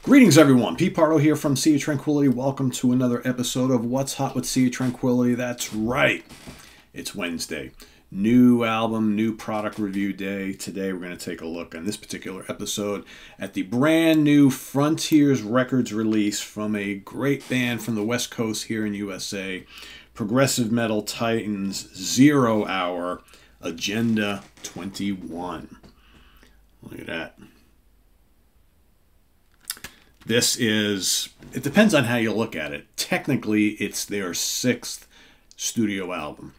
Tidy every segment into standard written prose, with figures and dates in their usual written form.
Greetings, everyone. Pete Pardo here from Sea of Tranquility. Welcome to another episode of What's Hot with Sea of Tranquility. That's right. It's Wednesday. New album, new product review day. Today we're going to take a look on this particular episode at the brand new Frontiers Records release from a great band from the West Coast here in USA. Progressive metal titans, 0 Hour, Agenda 21. Look at that. This is, it depends on how you look at it. Technically, it's their 6th studio album.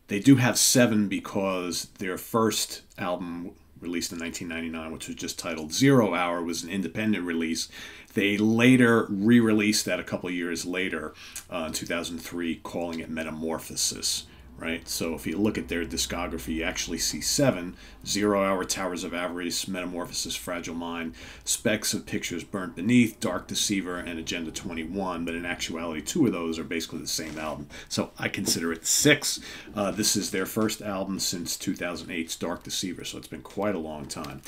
They do have 7 because their first album, released in 1999, which was just titled 0 Hour, was an independent release. They later re-released that a couple years later, in 2003, calling it Metamorphosis. Right, so if you look at their discography, you actually see 7: 0 Hour, Towers of Avarice, Metamorphosis, Fragile Mind, Specks of Pictures Burnt Beneath, Dark Deceiver, and Agenda 21. But in actuality, 2 of those are basically the same album. So I consider it 6. This is their first album since 2008's Dark Deceiver, so it's been quite a long time.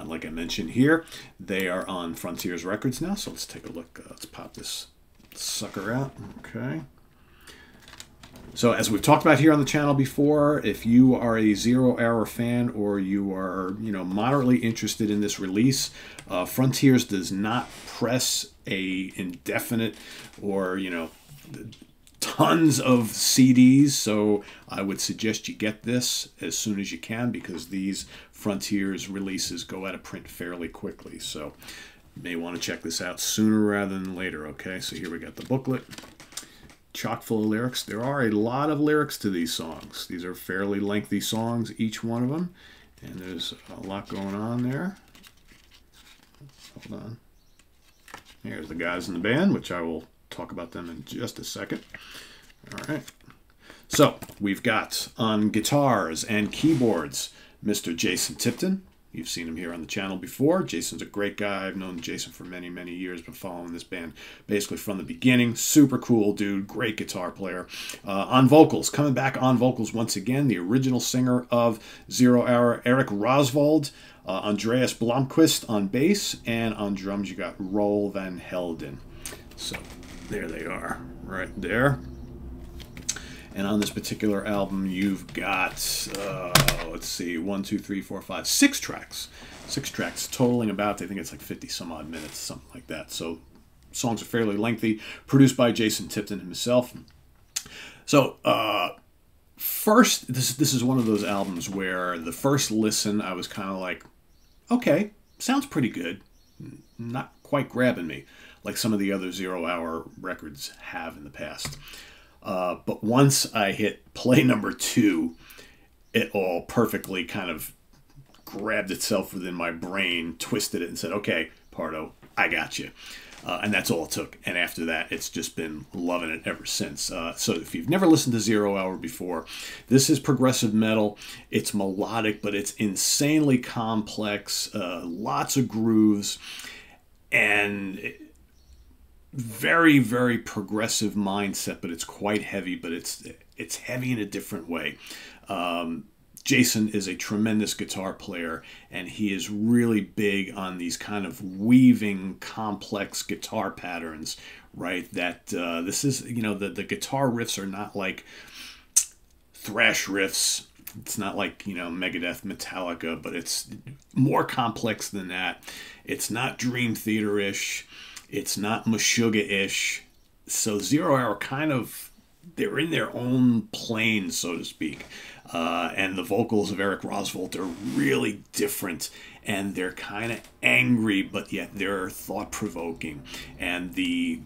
Like I mentioned here, they are on Frontiers Records now, so let's take a look. Let's pop this sucker out. Okay. So as we've talked about here on the channel before, if you are a 0 Hour fan or you are, moderately interested in this release, Frontiers does not press a indefinite or, tons of CDs. So I would suggest you get this as soon as you can because these Frontiers releases go out of print fairly quickly. So you may want to check this out sooner rather than later. Okay, so here we got the booklet. Chock full of lyrics. There are a lot of lyrics to these songs. These are fairly lengthy songs, each one of them. And there's a lot going on there. Hold on. Here's the guys in the band, which I will talk about them in just a second. All right. So we've got on guitars and keyboards, Mr. Jason Tipton. You've seen him here on the channel before. Jason's a great guy. I've known Jason for many, many years. Been following this band basically from the beginning. Super cool dude. Great guitar player. On vocals, coming back on vocals once again, the original singer of 0 Hour, Eric Roswald. Andreas Blomqvist on bass. And on drums, you got Roel Van Helden. So there they are right there. And on this particular album, you've got, let's see, 1, 2, 3, 4, 5, 6 tracks. 6 tracks totaling about, I think it's like 50 some odd minutes, something like that. So songs are fairly lengthy, produced by Jason Tipton himself. So first, this is one of those albums where the first listen, I was kind of like, okay, sounds pretty good. Not quite grabbing me like some of the other 0 Hour records have in the past. But once I hit play number 2, it all perfectly kind of grabbed itself within my brain, twisted it, and said, okay, Pardo, I got you. And that's all it took. And after that, it's just been loving it ever since. So if you've never listened to 0 Hour before, this is progressive metal. It's melodic, but it's insanely complex, lots of grooves, and very, very progressive mindset, but it's quite heavy, but it's heavy in a different way. Jason is a tremendous guitar player, and he is really big on these kind of weaving, complex guitar patterns, right? That this is, the guitar riffs are not like thrash riffs. It's not like, Megadeth, Metallica, but it's more complex than that. It's not Dream Theater-ish. It's not Meshuggah-ish. So 0 Hour kind of, they're in their own plane, so to speak. And the vocals of Eric Roswald are really different. And they're kind of angry, but yet they're thought-provoking. And the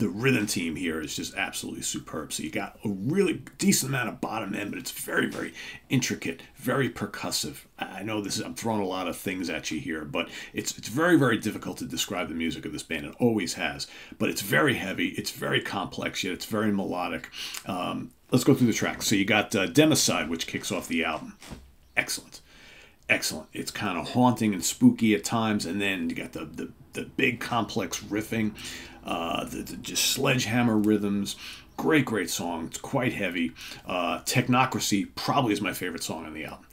rhythm team here is just absolutely superb. So you got a really decent amount of bottom end, but it's very, very intricate, very percussive. I know I'm throwing a lot of things at you here, but it's very, very difficult to describe the music of this band. It always has. But it's very heavy, it's very complex, yet it's very melodic. Let's go through the tracks. So you got Democide, which kicks off the album. Excellent. Excellent. It's kind of haunting and spooky at times, and then you got the big complex riffing, the just sledgehammer rhythms. Great song. It's quite heavy. Technocracy probably is my favorite song on the album.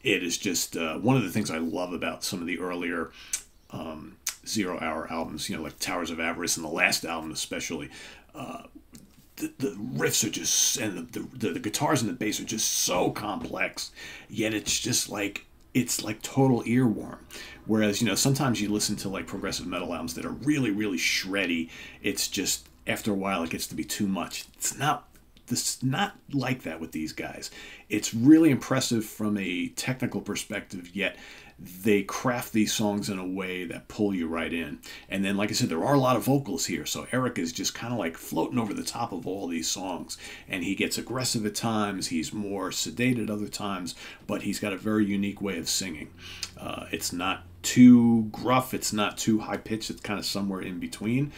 It is just one of the things I love about some of the earlier Zero Hour albums, you know, like Towers of Avarice and the last album especially. The riffs are just, and the guitars and the bass are just so complex, yet it's just like, it's like total earworm. Whereas, you know, sometimes you listen to like progressive metal albums that are really, really shreddy. It's just, after a while, it gets to be too much. It's not like that with these guys. It's really impressive from a technical perspective, yet they craft these songs in a way that pull you right in. And then, like I said, there are a lot of vocals here, so Eric is just kind of like floating over the top of all these songs. And he gets aggressive at times, he's more sedated other times, but he's got a very unique way of singing. It's not too gruff, it's not too high-pitched, it's kind of somewhere in between.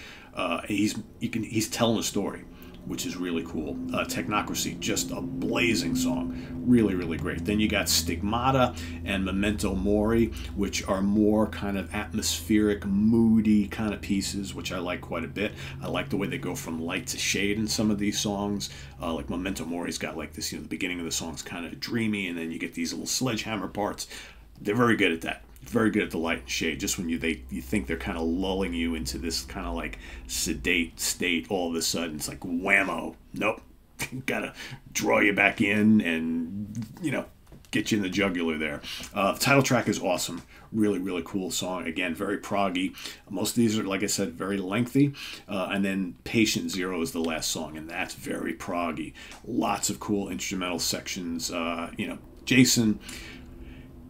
He's telling a story, which is really cool. Technocracy, just a blazing song. Really, really great. Then you got Stigmata and Memento Mori, which are more kind of atmospheric, moody kind of pieces, which I like quite a bit. I like the way they go from light to shade in some of these songs. Like Memento Mori's got like this, you know, the beginning of the song's kind of dreamy, and then you get these little sledgehammer parts. They're very good at that. Very good at the light and shade. Just when you think they're kind of lulling you into this kind of like sedate state, all of a sudden it's like whammo. Nope. Gotta draw you back in and, you know, get you in the jugular there. The title track is awesome. Really, really cool song. Again, very proggy. Most of these are, like I said, very lengthy. And then Patient Zero is the last song, and that's very proggy. Lots of cool instrumental sections. You know, Jason,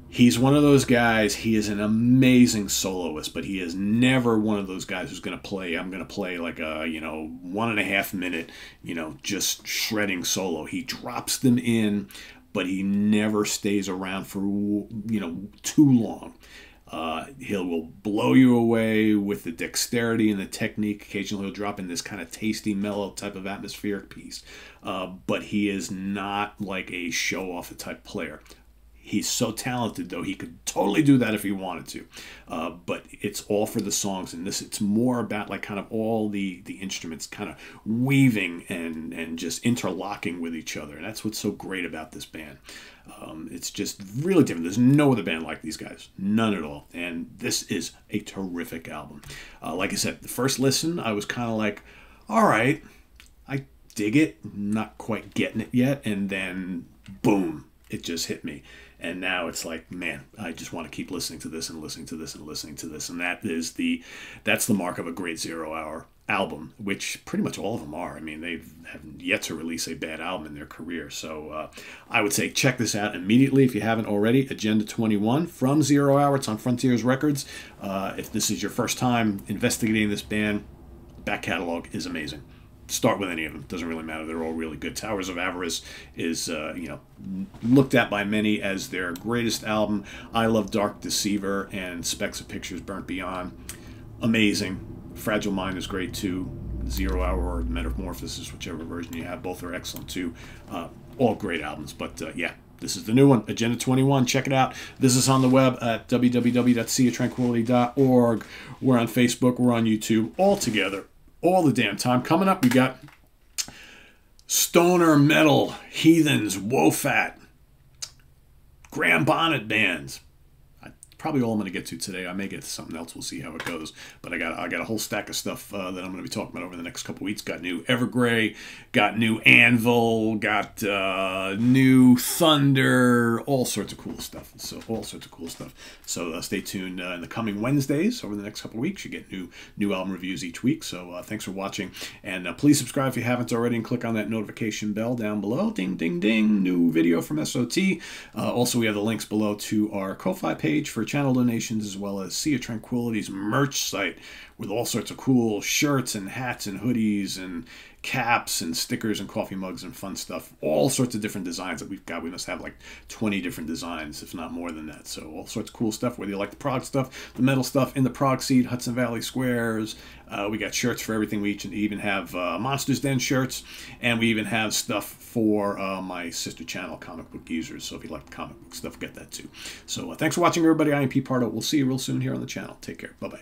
he's one of those guys, he is an amazing soloist, but he is never one of those guys who's going to play, I'm going to play like a, you know, 1.5 minute, you know, just shredding solo. He drops them in, but he never stays around for, you know, too long. He will blow you away with the dexterity and the technique. Occasionally he'll drop in this kind of tasty, mellow type of atmospheric piece. But he is not like a show-off type player. He's so talented, though, he could totally do that if he wanted to. But it's all for the songs. And this, it's more about like kind of all the instruments kind of weaving and just interlocking with each other. And that's what's so great about this band. It's just really different. There's no other band like these guys. None at all. And this is a terrific album. Like I said, the first listen, I was kind of like, all right, I dig it. Not quite getting it yet. And then, boom, it just hit me. And now it's like, man, I just want to keep listening to this and listening to this and listening to this. And that's the mark of a great Zero Hour album, which pretty much all of them are. I mean, they haven't yet to release a bad album in their career. So I would say check this out immediately if you haven't already. Agenda 21 from Zero Hour. It's on Frontiers Records. If this is your first time investigating this band, back catalog is amazing. Start with any of them. Doesn't really matter. They're all really good. Towers of Avarice is, you know, looked at by many as their greatest album. I love Dark Deceiver and Specks of Pictures Burnt Beyond. Amazing. Fragile Mind is great too. Zero Hour or Metamorphosis, whichever version you have. Both are excellent too. All great albums. But yeah, this is the new one, Agenda 21. Check it out. This is on the web at www.seaoftranquility.org. We're on Facebook. We're on YouTube. All together. All the damn time. Coming up, we got stoner metal, heathens, Wofat, Graham Bonnet bands. Probably all I'm going to get to today. I may get to something else. We'll see how it goes. But I got a whole stack of stuff that I'm going to be talking about over the next couple weeks. Got new Evergrey, got new Anvil, got new Thunder, all sorts of cool stuff. So stay tuned in the coming Wednesdays over the next couple weeks. You get new album reviews each week. So thanks for watching, and please subscribe if you haven't already, and click on that notification bell down below. Ding, ding, ding. New video from SOT. Also, we have the links below to our Ko-Fi page for channel donations, as well as Sea of Tranquility's merch site with all sorts of cool shirts and hats and hoodies and caps and stickers and coffee mugs and fun stuff. All sorts of different designs that we've got. We must have like 20 different designs, if not more than that. So all sorts of cool stuff, whether you like the prog stuff, the metal stuff, in the prog seat, Hudson Valley Squares. We got shirts for everything. We even have Monsters Den shirts, and we even have stuff for my sister channel, Comic Book Users. So if you like the comic book stuff, get that too. So thanks for watching, everybody. I am Pete Pardo. We'll see you real soon here on the channel. Take care. Bye-bye.